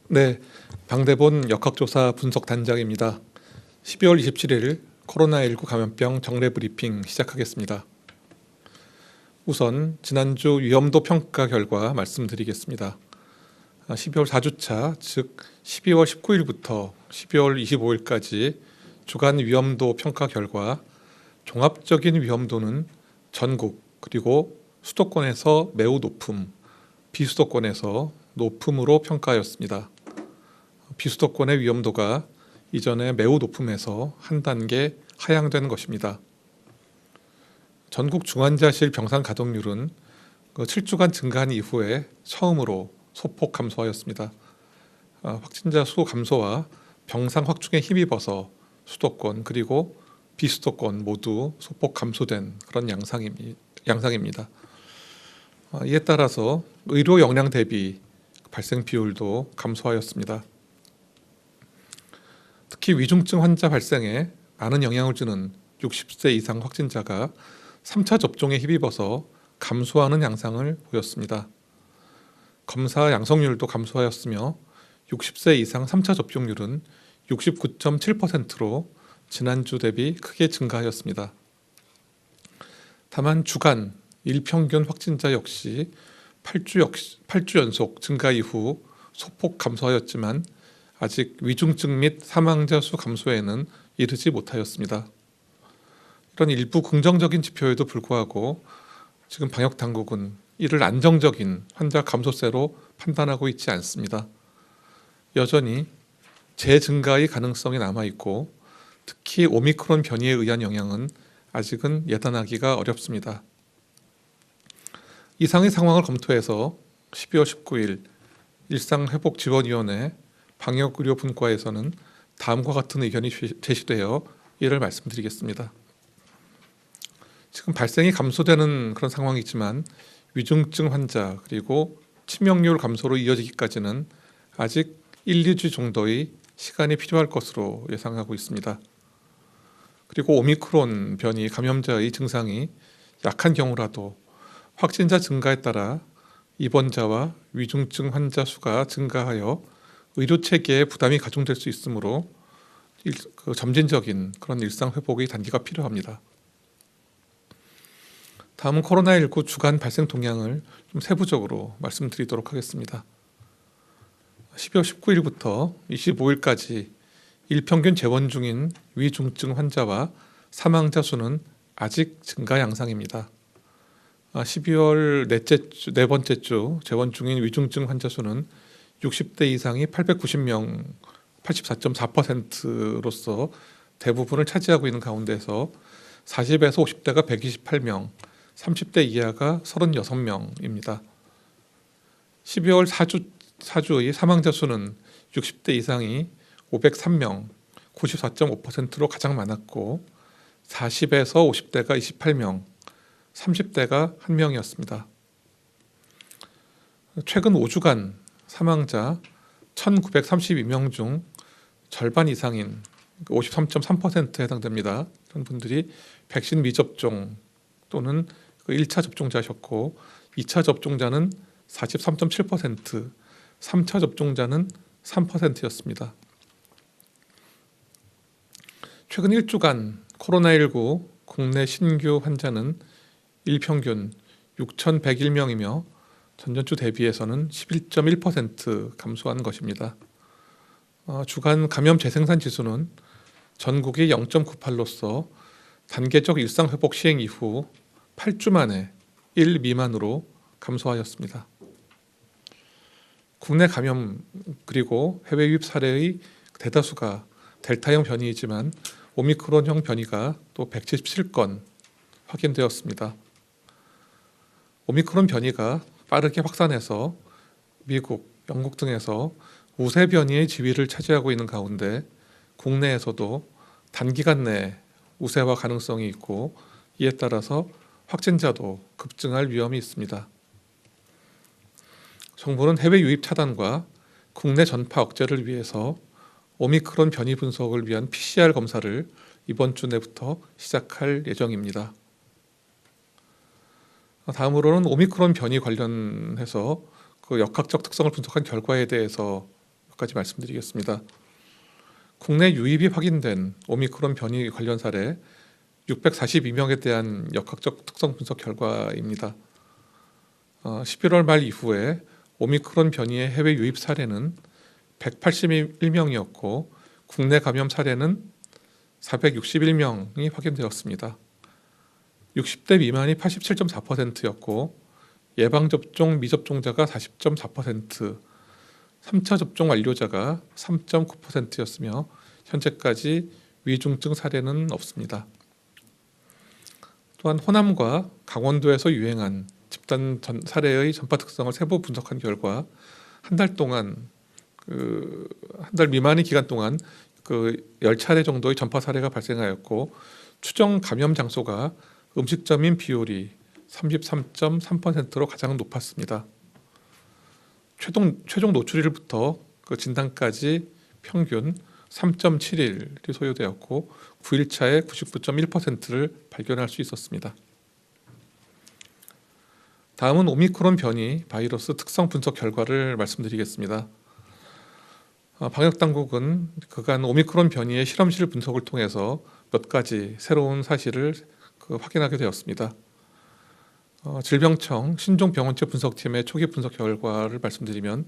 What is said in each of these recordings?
네, 방대본 역학조사 분석단장입니다. 12월 27일 코로나19 감염병 정례 브리핑 시작하겠습니다. 우선 지난주 위험도 평가 결과 말씀드리겠습니다. 12월 4주차, 즉 12월 19일부터 12월 25일까지 주간 위험도 평가 결과 종합적인 위험도는 전국 그리고 수도권에서 매우 높음, 비수도권에서 높음으로 평가하였습니다. 비수도권의 위험도가 이전에 매우 높음에서 한 단계 하향된 것입니다. 전국 중환자실 병상 가동률은 7주간 증가한 이후에 처음으로 소폭 감소하였습니다. 확진자 수 감소와 병상 확충에 힘입어서 수도권 그리고 비수도권 모두 소폭 감소된 그런 양상입니다. 이에 따라서 의료 역량 대비 발생 비율도 감소하였습니다. 특히 위중증 환자 발생에 많은 영향을 주는 60세 이상 확진자가 3차 접종에 힘입어서 감소하는 양상을 보였습니다. 검사 양성률도 감소하였으며 60세 이상 3차 접종률은 69.7%로 지난주 대비 크게 증가하였습니다. 다만 주간 일평균 확진자 역시 8주 연속 증가 이후 소폭 감소하였지만 아직 위중증 및 사망자 수 감소에는 이르지 못하였습니다. 이런 일부 긍정적인 지표에도 불구하고 지금 방역당국은 이를 안정적인 환자 감소세로 판단하고 있지 않습니다. 여전히 재증가의 가능성이 남아있고 특히 오미크론 변이에 의한 영향은 아직은 예단하기가 어렵습니다. 이상의 상황을 검토해서 12월 19일 일상회복지원위원회 방역의료분과에서는 다음과 같은 의견이 제시되어 이를 말씀드리겠습니다. 지금 발생이 감소되는 그런 상황이지만 위중증 환자 그리고 치명률 감소로 이어지기까지는 아직 1, 2주 정도의 시간이 필요할 것으로 예상하고 있습니다. 그리고 오미크론 변이 감염자의 증상이 약한 경우라도 확진자 증가에 따라 입원자와 위중증 환자 수가 증가하여 의료 체계에 부담이 가중될 수 있으므로 점진적인 그런 일상 회복의 단계가 필요합니다. 다음은 코로나19 주간 발생 동향을 좀 세부적으로 말씀드리도록 하겠습니다. 12월 19일부터 25일까지 일평균 재원 중인 위중증 환자와 사망자 수는 아직 증가 양상입니다. 12월 네 번째 주 재원 중인 위중증 환자 수는 60대 이상이 890명, 84.4%로서 대부분을 차지하고 있는 가운데서 40에서 50대가 128명, 30대 이하가 36명입니다. 12월 4주의 사망자 수는 60대 이상이 503명, 94.5%로 가장 많았고 40에서 50대가 28명, 30대가 1명이었습니다. 최근 5주간 사망자 1932명 중 절반 이상인 53.3%에 해당됩니다. 이런 분들이 백신 미접종 또는 1차 접종자셨고 2차 접종자는 43.7%, 3차 접종자는 3%였습니다. 최근 1주간 코로나19 국내 신규 환자는 일평균 6,101명이며 전전주 대비해서는 11.1% 감소한 것입니다. 주간 감염 재생산 지수는 전국이 0.98로서 단계적 일상회복 시행 이후 8주 만에 1 미만으로 감소하였습니다. 국내 감염 그리고 해외 유입 사례의 대다수가 델타형 변이이지만 오미크론형 변이가 또 177건 확인되었습니다. 오미크론 변이가 빠르게 확산해서 미국, 영국 등에서 우세 변이의 지위를 차지하고 있는 가운데 국내에서도 단기간 내에 우세화 가능성이 있고 이에 따라서 확진자도 급증할 위험이 있습니다. 정부는 해외 유입 차단과 국내 전파 억제를 위해서 오미크론 변이 분석을 위한 PCR 검사를 이번 주 내부터 시작할 예정입니다. 다음으로는 오미크론 변이 관련해서 그 역학적 특성을 분석한 결과에 대해서 몇 가지 말씀드리겠습니다. 국내 유입이 확인된 오미크론 변이 관련 사례 642명에 대한 역학적 특성 분석 결과입니다. 11월 말 이후에 오미크론 변이의 해외 유입 사례는 181명이었고 국내 감염 사례는 461명이 확인되었습니다. 60대 미만이 87.4%였고 예방접종 미접종자가 40.4%, 3차 접종 완료자가 3.9%였으며 현재까지 위중증 사례는 없습니다. 또한 호남과 강원도에서 유행한 집단 사례의 전파 특성을 세부 분석한 결과 한 달 동안 한 달 미만의 기간 동안 10차례 정도의 전파 사례가 발생하였고 추정 감염 장소가 음식점인 비율이 33.3%로 가장 높았습니다. 최종 노출일부터 진단까지 평균 3.7일이 소요되었고 9일차에 99.1%를 발견할 수 있었습니다. 다음은 오미크론 변이 바이러스 특성 분석 결과를 말씀드리겠습니다. 방역당국은 그간 오미크론 변이의 실험실 분석을 통해서 몇 가지 새로운 사실을 확인하게 되었습니다. 질병청 신종병원체 분석팀의 초기 분석 결과를 말씀드리면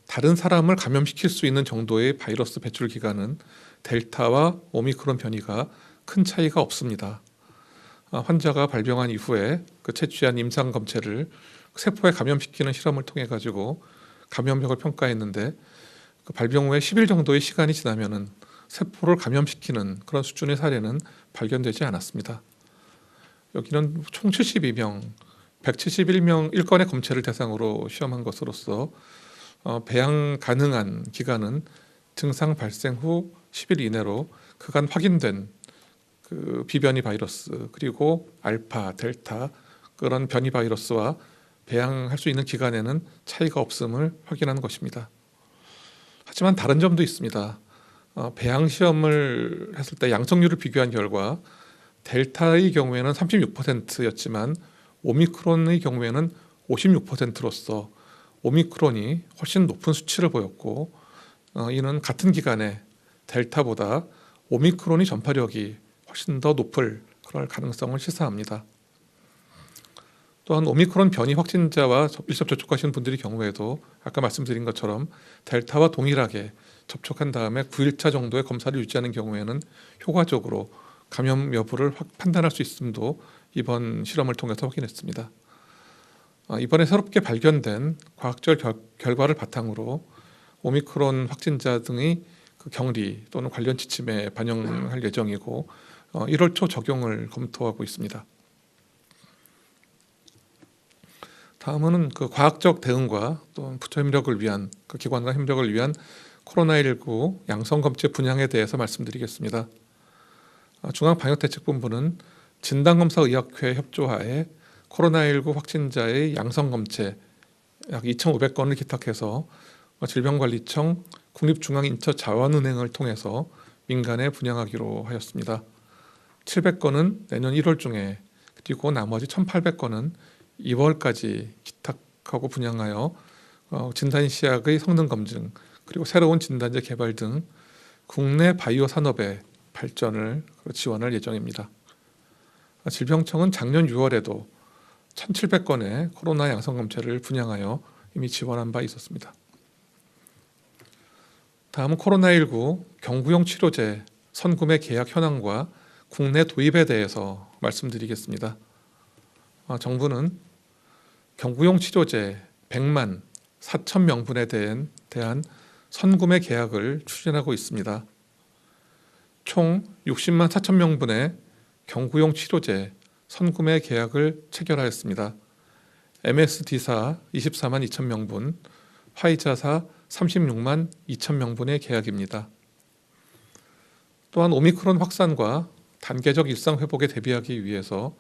다른 사람을 감염시킬 수 있는 정도의 바이러스 배출 기간은 델타와 오미크론 변이가 큰 차이가 없습니다. 환자가 발병한 이후에 채취한 임상 검체를 세포에 감염시키는 실험을 통해 가지고 감염력을 평가했는데 발병 후에 10일 정도의 시간이 지나면은 세포를 감염시키는 그런 수준의 사례는 발견되지 않았습니다. 여기는 총 72명, 171명 1건의 검체를 대상으로 시험한 것으로서 배양 가능한 기간은 증상 발생 후 10일 이내로 그간 확인된 비변이 바이러스 그리고 알파, 델타 그런 변이 바이러스와 배양할 수 있는 기간에는 차이가 없음을 확인한 것입니다. 하지만 다른 점도 있습니다. 배양 시험을 했을 때 양성률을 비교한 결과 델타의 경우에는 36%였지만 오미크론의 경우에는 56%로서 오미크론이 훨씬 높은 수치를 보였고 이는 같은 기간에 델타보다 오미크론의 전파력이 훨씬 더 높을 그럴 가능성을 시사합니다. 또한 오미크론 변이 확진자와 밀접 접촉하신 분들의 경우에도 아까 말씀드린 것처럼 델타와 동일하게 접촉한 다음에 9일차 정도의 검사를 유지하는 경우에는 효과적으로 감염 여부를 판단할 수 있음도 이번 실험을 통해서 확인했습니다. 이번에 새롭게 발견된 과학적 결과를 바탕으로 오미크론 확진자 등의 격리 또는 관련 지침에 반영할 예정이고 1월 초 적용을 검토하고 있습니다. 다음은 과학적 대응과 또 부처 협력을 위한 기관과 협력을 위한 코로나19 양성검체 분양에 대해서 말씀드리겠습니다. 중앙방역대책본부는 진단검사의학회 협조하에 코로나19 확진자의 양성검체 약 2,500건을 기탁해서 질병관리청 국립중앙인처자원은행을 통해서 민간에 분양하기로 하였습니다. 700건은 내년 1월 중에 그리고 나머지 1,800건은 2월까지 기탁하고 분양하여 진단시약의 성능 검증 그리고 새로운 진단제 개발 등 국내 바이오 산업의 발전을 지원할 예정입니다. 질병청은 작년 6월에도 1,700건의 코로나 양성검체를 분양하여 이미 지원한 바 있었습니다. 다음은 코로나19 경구용 치료제 선구매 계약 현황과 국내 도입에 대해서 말씀드리겠습니다. 정부는 경구용 치료제 100만 4천 명분에 대한 선구매 계약을 추진하고 있습니다. 총 60만 4천 명분의 경구용 치료제 선구매 계약을 체결하였습니다. MSD사 24만 2천 명분, 화이자사 36만 2천 명분의 계약입니다. 또한 오미크론 확산과 단계적 일상 회복에 대비하기 위해서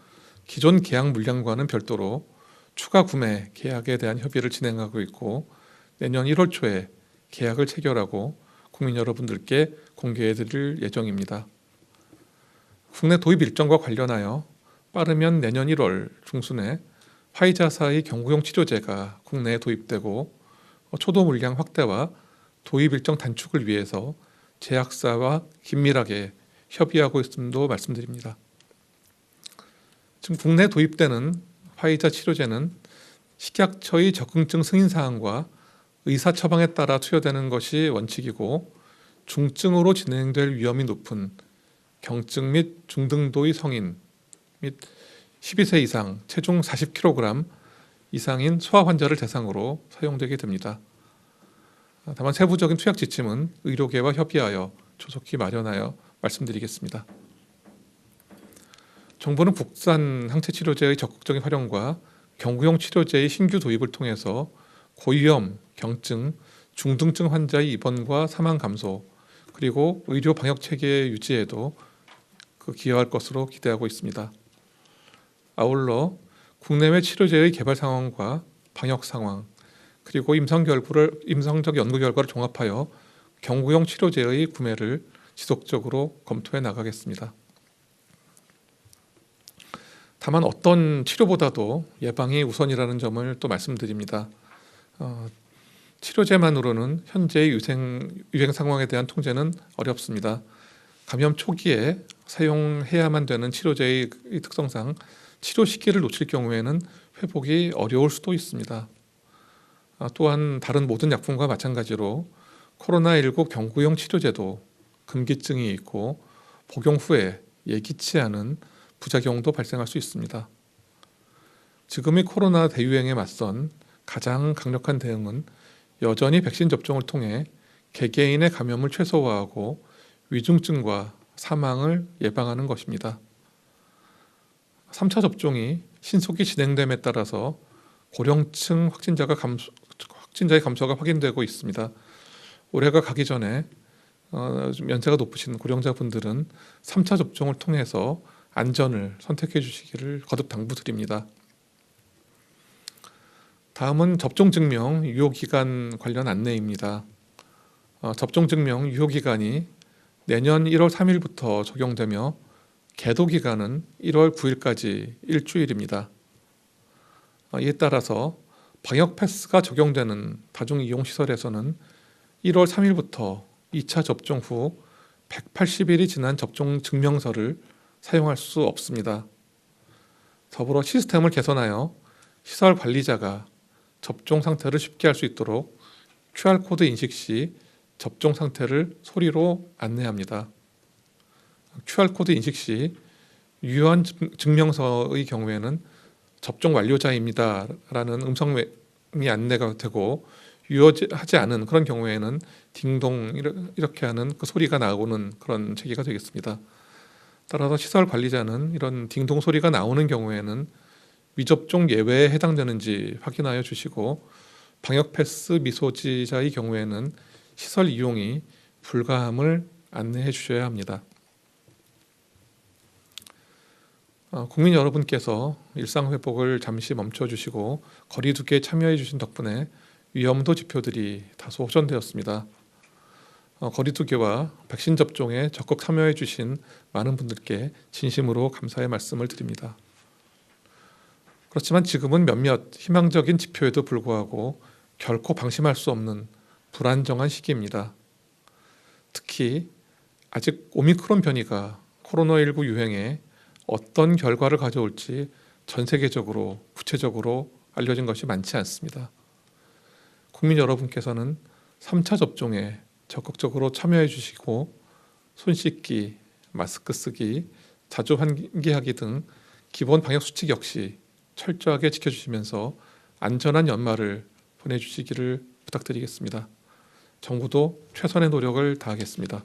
기존 계약 물량과는 별도로 추가 구매 계약에 대한 협의를 진행하고 있고 내년 1월 초에 계약을 체결하고 국민 여러분들께 공개해 드릴 예정입니다. 국내 도입 일정과 관련하여 빠르면 내년 1월 중순에 화이자사의 경구용 치료제가 국내에 도입되고 초도 물량 확대와 도입 일정 단축을 위해서 제약사와 긴밀하게 협의하고 있음도 말씀드립니다. 지금 국내 도입되는 화이자 치료제는 식약처의 적응증 승인 사항과 의사 처방에 따라 투여되는 것이 원칙이고, 중증으로 진행될 위험이 높은 경증 및 중등도의 성인 및 12세 이상 체중 40kg 이상인 소아 환자를 대상으로 사용되게 됩니다. 다만 세부적인 투약 지침은 의료계와 협의하여 조속히 마련하여 말씀드리겠습니다. 정부는 국산 항체 치료제의 적극적인 활용과 경구용 치료제의 신규 도입을 통해서 고위험, 경증, 중등증 환자의 입원과 사망 감소, 그리고 의료 방역 체계 유지에도 기여할 것으로 기대하고 있습니다. 아울러 국내외 치료제의 개발 상황과 방역 상황, 그리고 임상적 연구 결과를 종합하여 경구용 치료제의 구매를 지속적으로 검토해 나가겠습니다. 다만 어떤 치료보다도 예방이 우선이라는 점을 또 말씀드립니다. 치료제만으로는 현재의 유행 상황에 대한 통제는 어렵습니다. 감염 초기에 사용해야만 되는 치료제의 특성상 치료 시기를 놓칠 경우에는 회복이 어려울 수도 있습니다. 또한 다른 모든 약품과 마찬가지로 코로나19 경구용 치료제도 금기증이 있고 복용 후에 예기치 않은 부작용도 발생할 수 있습니다. 지금의 코로나 대유행에 맞선 가장 강력한 대응은 여전히 백신 접종을 통해 개개인의 감염을 최소화하고 위중증과 사망을 예방하는 것입니다. 3차 접종이 신속히 진행됨에 따라서 고령층 확진자의 감소가 확인되고 있습니다. 올해가 가기 전에 좀 연세가 높으신 고령자분들은 3차 접종을 통해서 안전을 선택해 주시기를 거듭 당부드립니다. 다음은 접종증명 유효기간 관련 안내입니다. 접종증명 유효기간이 내년 1월 3일부터 적용되며 계도기간은 1월 9일까지 일주일입니다. 이에 따라서 방역패스가 적용되는 다중이용시설에서는 1월 3일부터 2차 접종 후 180일이 지난 접종증명서를 사용할 수 없습니다. 더불어 시스템을 개선하여 시설 관리자가 접종 상태를 쉽게 알 수 있도록 QR코드 인식 시 접종 상태를 소리로 안내합니다. QR코드 인식 시 유효한 증명서의 경우에는 접종 완료자입니다 라는 음성이 안내가 되고, 유효하지 않은 그런 경우에는 딩동 이렇게 하는 그 소리가 나오는 그런 체계가 되겠습니다. 따라서 시설 관리자는 이런 딩동 소리가 나오는 경우에는 미접종 예외에 해당되는지 확인하여 주시고, 방역패스 미소지자의 경우에는 시설 이용이 불가함을 안내해 주셔야 합니다. 국민 여러분께서 일상회복을 잠시 멈춰주시고 거리두기에 참여해 주신 덕분에 위험도 지표들이 다소 호전되었습니다. 거리두기와 백신 접종에 적극 참여해 주신 많은 분들께 진심으로 감사의 말씀을 드립니다. 그렇지만 지금은 몇몇 희망적인 지표에도 불구하고 결코 방심할 수 없는 불안정한 시기입니다. 특히 아직 오미크론 변이가 코로나19 유행에 어떤 결과를 가져올지 전 세계적으로 구체적으로 알려진 것이 많지 않습니다. 국민 여러분께서는 3차 접종에 적극적으로 참여해 주시고 손 씻기, 마스크 쓰기, 자주 환기하기 등 기본 방역 수칙 역시 철저하게 지켜주시면서 안전한 연말을 보내주시기를 부탁드리겠습니다. 정부도 최선의 노력을 다하겠습니다.